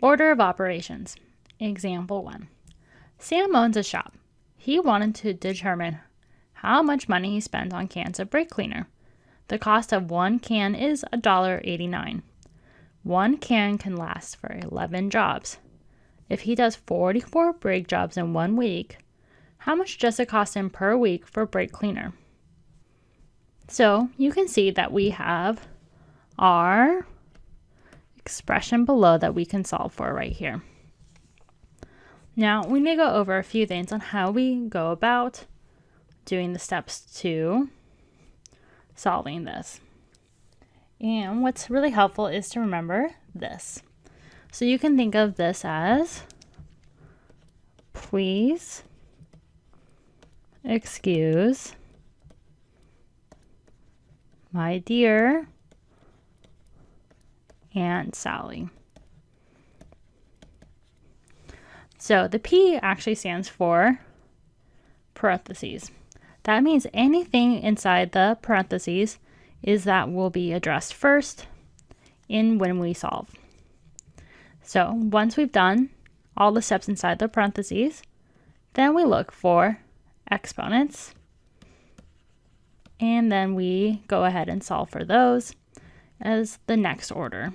Order of operations. Example 1. Sam owns a shop. He wanted to determine how much money he spends on cans of brake cleaner. The cost of one can is $1.89. One can last for 11 jobs. If he does 44 brake jobs in 1 week, how much does it cost him per week for brake cleaner? So you can see that we have our expression below that we can solve for right here. Now we need to go over a few things on how we go about doing the steps to solving this. And what's really helpful is to remember this. So you can think of this as, please excuse my dear Aunt Sally. So the P actually stands for parentheses. That means anything inside the parentheses is that will be addressed first in when we solve. So once we've done all the steps inside the parentheses, then we look for exponents, and then we go ahead and solve for those as the next order.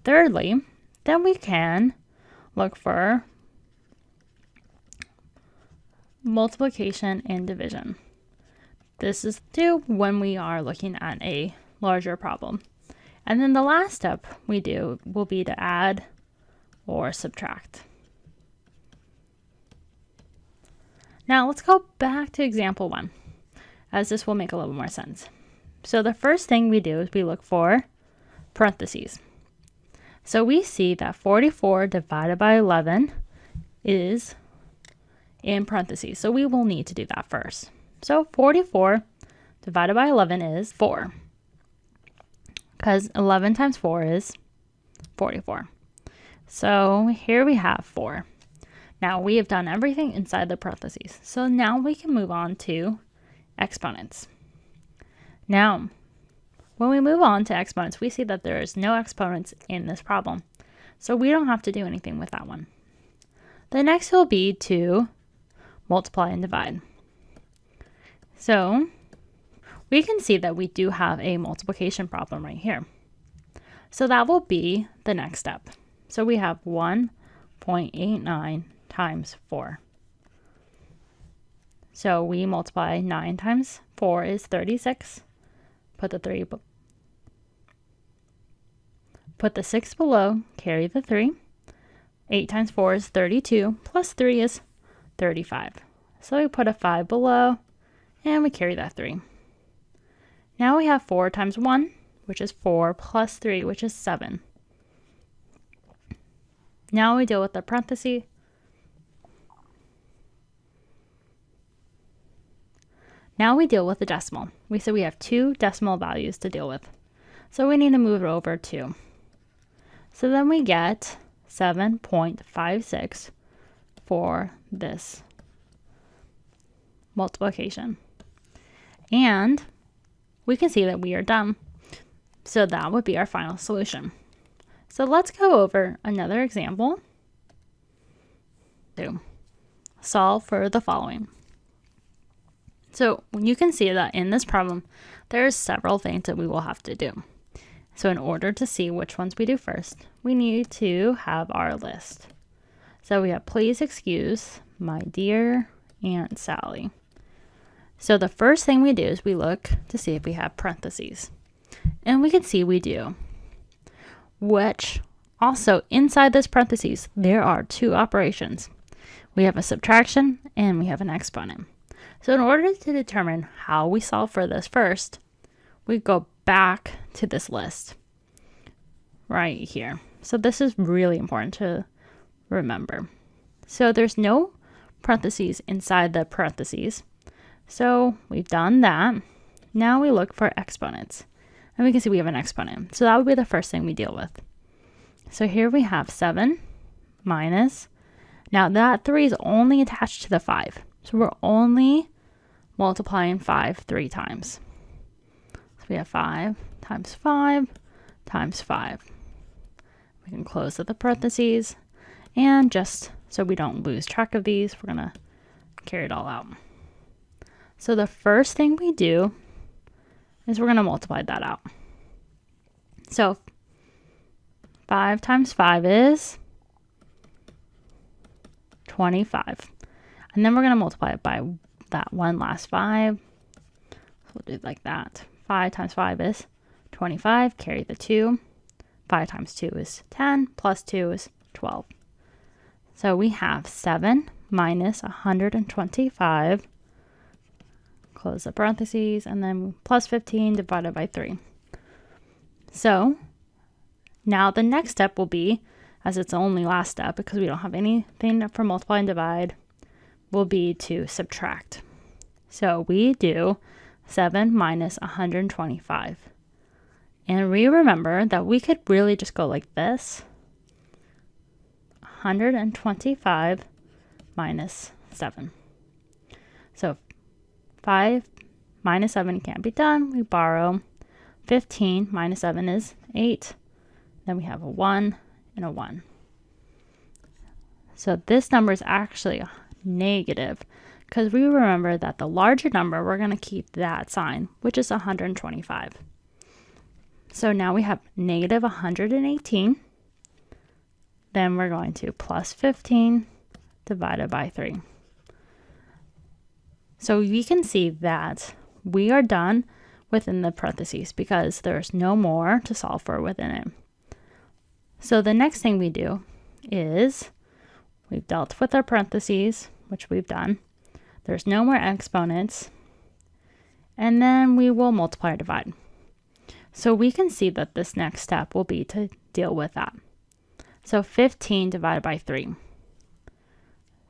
Thirdly, then we can look for multiplication and division. This is due when we are looking at a larger problem. And then the last step we do will be to add or subtract. Now let's go back to example 1, as this will make a little more sense. So the first thing we do is we look for parentheses. So we see that 44 divided by 11 is in parentheses. So we will need to do that first. So 44 divided by 11 is 4. Because 11 times 4 is 44. So here we have 4. Now we have done everything inside the parentheses. So now we can move on to exponents. Now, when we move on to exponents, we see that there is no exponents in this problem. So we don't have to do anything with that one. The next will be to multiply and divide. So we can see that we do have a multiplication problem right here. So that will be the next step. So we have 1.89 times 4. So we multiply 9 times 4 is 36. Put the 6 below, carry the 3. 8 times 4 is 32, plus 3 is 35. So we put a 5 below, and we carry that 3. Now we have 4 times 1, which is 4, plus 3, which is 7. Now we deal with the parenthesis. Now we deal with the decimal. We said we have 2 decimal values to deal with. So we need to move it over 2. So then we get 7.56 for this multiplication. And we can see that we are done. So that would be our final solution. So let's go over another example to solve for the following. So you can see that in this problem, there's several things that we will have to do. So in order to see which ones we do first, we need to have our list. So we have, please excuse my dear Aunt Sally. So the first thing we do is we look to see if we have parentheses. And we can see we do. Which also inside this parentheses, there are 2 operations. We have a subtraction and we have an exponent. So in order to determine how we solve for this first, we go back to this list right here. So this is really important to remember. So there's no parentheses inside the parentheses. So we've done that. Now we look for exponents. And we can see we have an exponent. So that would be the first thing we deal with. So here we have 7 minus. Now that 3 is only attached to the 5. So we're only multiplying 5 3 times. So we have 5 times 5 times 5. We can close the parentheses. And just so we don't lose track of these, we're going to carry it all out. So the first thing we do is we're going to multiply that out. So 5 times 5 is 25. And then we're going to multiply it by that one last 5. So we'll do it like that. 5 times 5 is 25. Carry the 2. 5 times 2 is 10. Plus 2 is 12. So we have 7 minus 125. Close the parentheses. And then plus 15 divided by 3. So now the next step will be, as it's the only last step because we don't have anything for multiply and divide, will be to subtract. So we do 7 minus 125. And we remember that we could really just go like this. 125 minus 7. So 5 minus 7 can't be done. We borrow. 15 minus 7 is 8. Then we have a 1 and a 1. So this number is actually negative because we remember that the larger number, we're going to keep that sign, which is 125. So now we have negative 118. Then we're going to plus 15 divided by 3. So you can see that we are done within the parentheses because there's no more to solve for within it. So the next thing we do is we've dealt with our parentheses, which we've done. There's no more exponents. And then we will multiply or divide. So we can see that this next step will be to deal with that. So 15 divided by 3.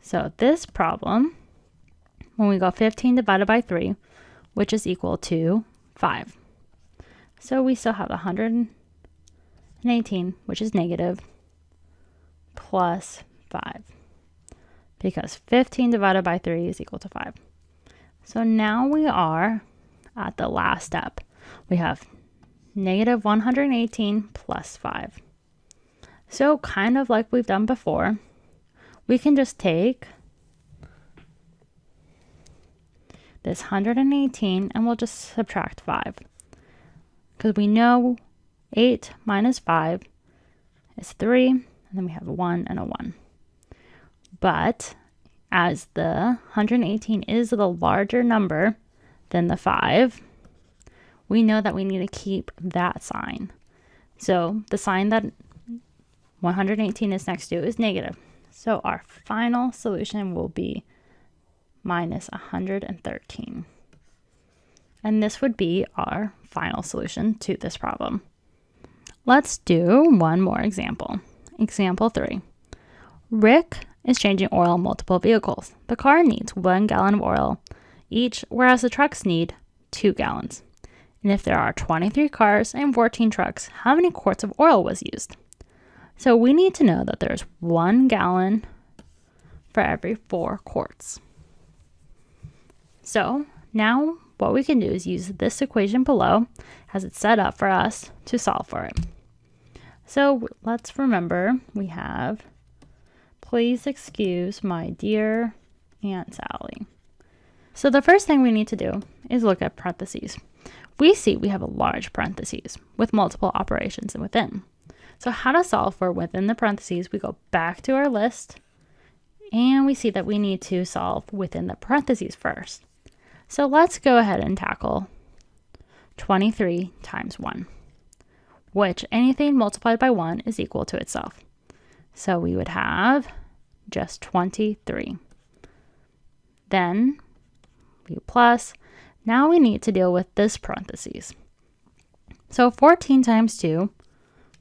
So this problem, when we go 15 divided by 3, which is equal to 5. So we still have 118, which is negative, plus 5. Because 15 divided by 3 is equal to 5. So now we are at the last step. We have negative 118 plus 5. So kind of like we've done before, we can just take this 118 and we'll just subtract 5. Because we know 8 minus 5 is 3, and then we have a 1 and a 1. But as the 118 is the larger number than the 5, we know that we need to keep that sign. So the sign that 118 is next to is negative. So our final solution will be minus 113. And this would be our final solution to this problem. Let's do one more example. Example 3. Rick is changing oil in multiple vehicles. The car needs 1 gallon of oil each, whereas the trucks need 2 gallons. And if there are 23 cars and 14 trucks, how many quarts of oil was used? So we need to know that there's 1 gallon for every 4 quarts. So now what we can do is use this equation below as it's set up for us to solve for it. So let's remember we have, please excuse my dear Aunt Sally. So the first thing we need to do is look at parentheses. We see we have a large parentheses with multiple operations within. So how to solve for within the parentheses, we go back to our list and we see that we need to solve within the parentheses first. So let's go ahead and tackle 23 times 1, which anything multiplied by 1 is equal to itself. So we would have just 23. Then we plus. Now we need to deal with this parentheses. So 14 times 2,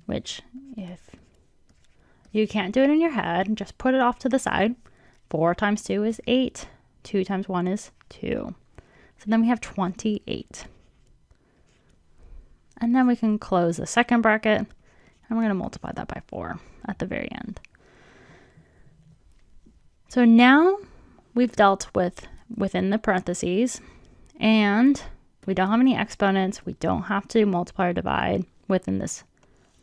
which if you can't do it in your head, just put it off to the side. 4 times 2 is 8. 2 times 1 is 2. So then we have 28. And then we can close the second bracket, and we're going to multiply that by 4 at the very end. So now we've dealt with within the parentheses, and we don't have any exponents. We don't have to multiply or divide within this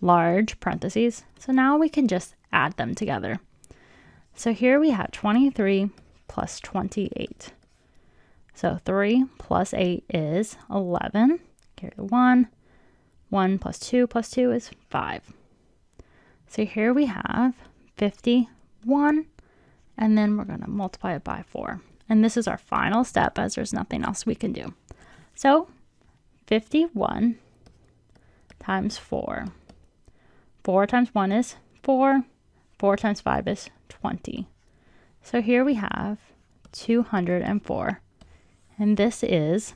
large parentheses. So now we can just add them together. So here we have 23 plus 28. So 3 plus 8 is 11. Carry the 1. 1 plus 2 is 5. So here we have 51, and then we're going to multiply it by 4. And this is our final step, as there's nothing else we can do. So 51 times 4. 4 times 1 is 4. 4 times 5 is 20. So here we have 204. And this is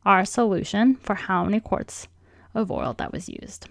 our solution for how many quarts of oil that was used.